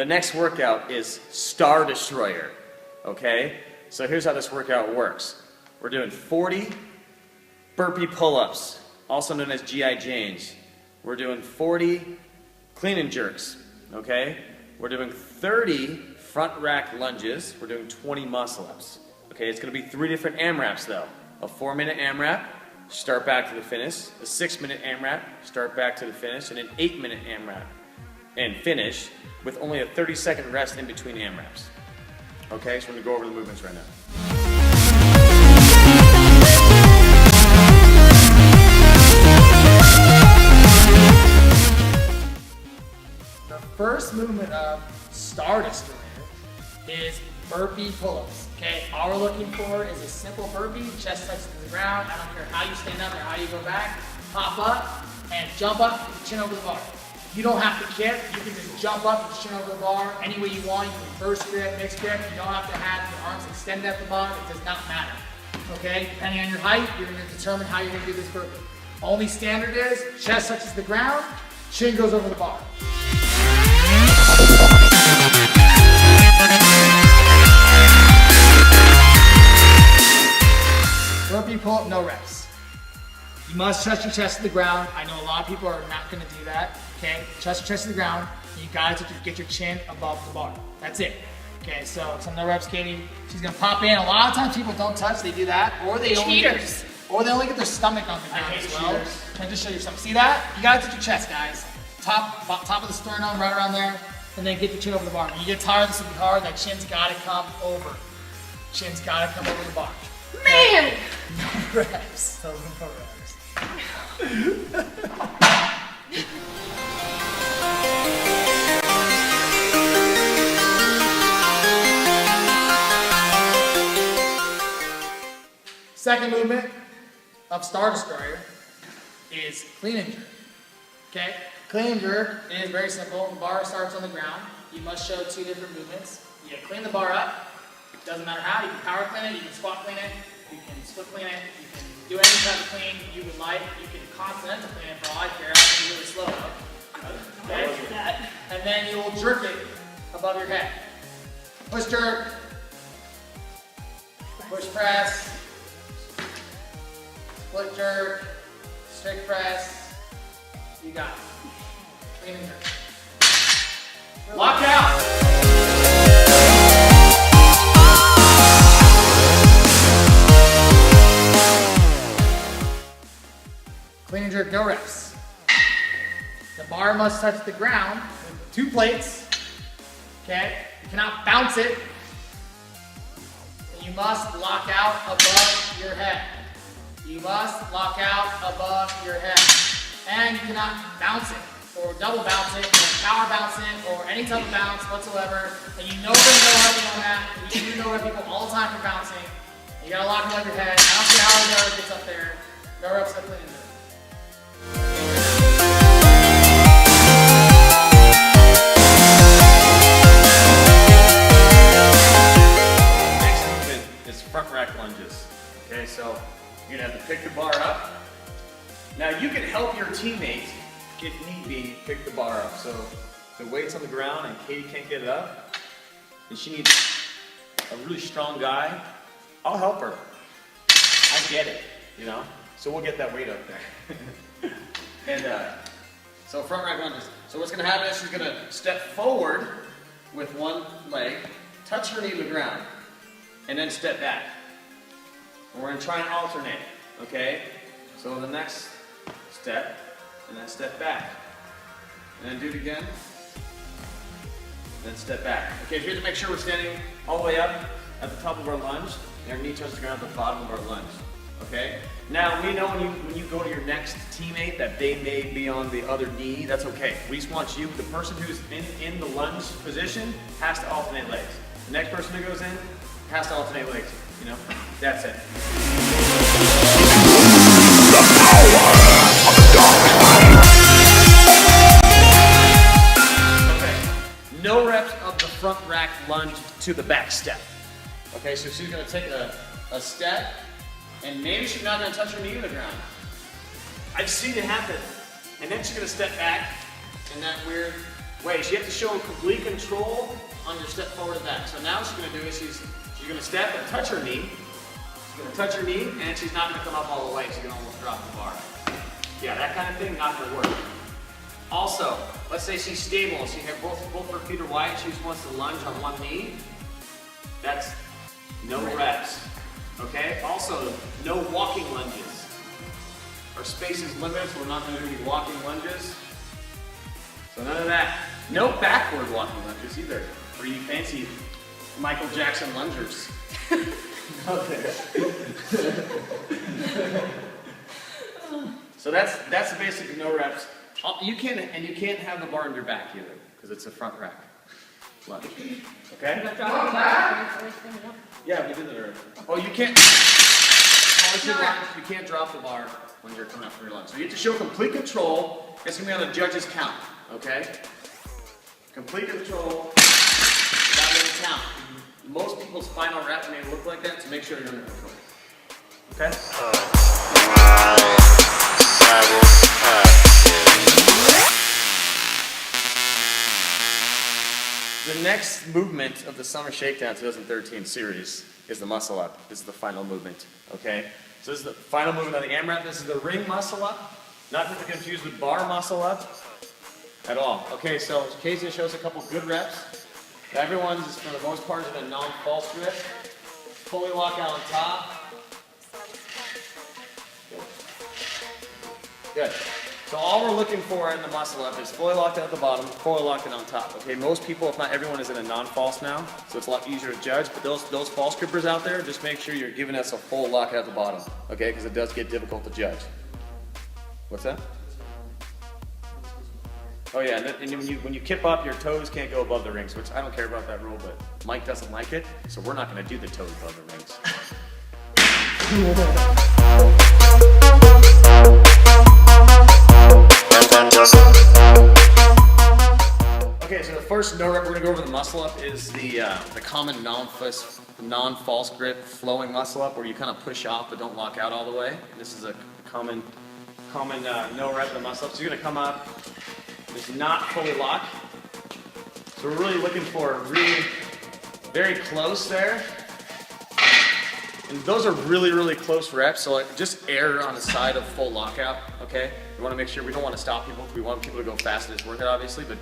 next workout is Star Destroyer, okay? So here's how this workout works. We're doing 40 burpee pull-ups, also known as GI Janes. We're doing 40 clean and jerks, okay? We're doing 30 front rack lunges. We're doing 20 muscle-ups. Okay, it's gonna be 3 different AMRAPs though. A 4-minute AMRAP, start back to the finish. A 6-minute AMRAP, start back to the finish. And an 8-minute AMRAP, and finish with only a 30-second rest in between AMRAPs. Okay, so we're gonna go over the movements right now. The first movement of Star Destroyer is burpee pull-ups. Okay, all we're looking for is a simple burpee, chest touches to the ground. I don't care how you stand up or how you go back. Pop up and jump up with the chin over the bar. You don't have to kick, you can just jump up with the chin over the bar any way you want. You can first grip, mixed grip. You don't have to have your arms extended at the bar. It does not matter. Okay, depending on your height, you're going to determine how you're going to do this burpee. Only standard is chest touches the ground, chin goes over the bar. Burpee pull-up, no reps. You must touch your chest to the ground. I know a lot of people are not going to do that. Okay, touch your chest to the ground. And you got to get your chin above the bar. That's it. Okay, so some no reps, Katie. She's going to pop in. A lot of times people don't touch. They do that, or they only get their stomach on the ground as well. Can I just show you something? See that? You got to touch your chest, guys. Top of the sternum, right around there, and then get your chin over the bar. When you get tired, this will be hard. That chin's got to come over. Chin's got to come over the bar. Man! No reps. Those are no reps. Second movement of Star Destroyer is clean and jerk. Okay? Clean and jerk is very simple. The bar starts on the ground. You must show 2 different movements. You clean the bar up. Doesn't matter how. You can power clean it, you can squat clean it, you can split clean it, you can do any type of clean you would like. You can continental clean it for all I care. I can be really slow though. Okay? And then you will jerk it above your head. Push jerk. Push press. Split jerk. Strict press. You got it. Clean and jerk. Lock out. Clean and jerk, no reps. The bar must touch the ground with 2 plates. Okay? You cannot bounce it. And you must lock out above your head. You must lock out above your head. And you cannot bounce it, or double bounce it, or power bounce it, or any type of bounce whatsoever. And you know we're gonna know how to do that. You know where people all the time for bouncing. You gotta lock it above your head. I don't care how the guard gets up there. No reps, no clean and jerk. Front rack lunges. Okay, so you're gonna have to pick the bar up. Now you can help your teammate, if need be, pick the bar up. So the weight's on the ground and Katie can't get it up, and she needs a really strong guy. I'll help her. I get it, you know? So we'll get that weight up there. And so front rack lunges. So what's gonna happen is she's gonna step forward with one leg, touch her knee to the ground, and then step back. And we're gonna try and alternate, okay? So the next step, and then step back. And then do it again, and then step back. Okay, so we have to make sure we're standing all the way up at the top of our lunge, and our knee touches the ground at the bottom of our lunge, okay? Now, we know when you go to your next teammate that they may be on the other knee, that's okay. We just want you, the person who's in the lunge position, has to alternate legs. The next person who goes in, has to alternate legs, you know? That's it. Okay, no reps of the front rack lunge to the back step. Okay, so she's gonna take a step, and maybe she's not gonna touch her knee to the ground. I've seen it happen. And then she's gonna step back in that weird Wait, she has to show complete control on your step forward and back. So now what she's gonna do is she's gonna step and touch her knee. She's gonna touch her knee, and she's not gonna come up all the way. She's gonna almost drop the bar. Yeah, that kind of thing, not gonna work. Also, let's say she's stable, she has both her feet are wide, she just wants to lunge on one knee. That's no reps, okay? Also, no walking lunges. Our space is limited, so we're not gonna do any walking lunges. So none of that. No backward walking lunges either, or you fancy Michael Jackson lungers. Okay. So that's the basic no reps. You can't have the bar on your back either, because it's a front rack lunge. Okay? Yeah, we did that already. Oh, you can't. You can't drop the bar when you're coming up from your lunge. So you have to show complete control. It's gonna be on the judge's count. Okay? Complete control. That will count. Most people's final rep may look like that, so make sure you're under control. Okay? The next movement of the Summer Shakedown 2013 series is the muscle up. This is the final movement, okay? So this is the final movement of the AMRAP. This is the ring muscle up. Not to be confused with bar muscle up at all. Okay, so Casey shows a couple good reps. Everyone's, for the most part, in a non-false grip. Fully lock out on top. Good. So all we're looking for in the muscle up is fully locked out at the bottom, fully locked in on top. Okay, most people, if not everyone, is in a non-false now, so it's a lot easier to judge. But those false grippers out there, just make sure you're giving us a full lock at the bottom, okay? Because it does get difficult to judge. What's that? Oh yeah, and when you kip up, your toes can't go above the rings, which I don't care about that rule, but Mike doesn't like it, so we're not going to do the toes above the rings. Okay, so the first no rep we're going to go over the muscle up is the common non-false grip flowing muscle up, where you kind of push off but don't lock out all the way. This is a common no rep of the muscle up. So you're going to come up, just not fully lock. So we're really looking for really very close there. And those are really, really close reps, so just err on the side of full lockout, okay? We want to make sure, we don't want to stop people. We want people to go fast in this workout, obviously, but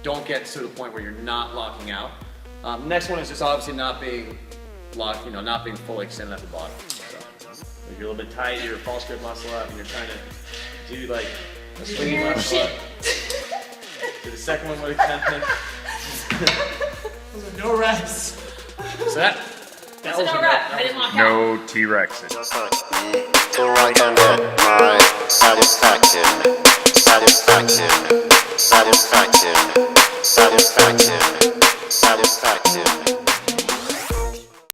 don't get to the point where you're not locking out. Next one is just obviously not being locked, not being fully extended at the bottom. So if you're a little bit tight, you're a false grip muscle up, and you're trying to do like a swinging muscle up. So the second one would have kind of... Those are no reps. So that was no rep. I didn't lock out. No T-Rexes. Just touch me till I can get my satisfaction, satisfaction, satisfaction, satisfaction, satisfaction.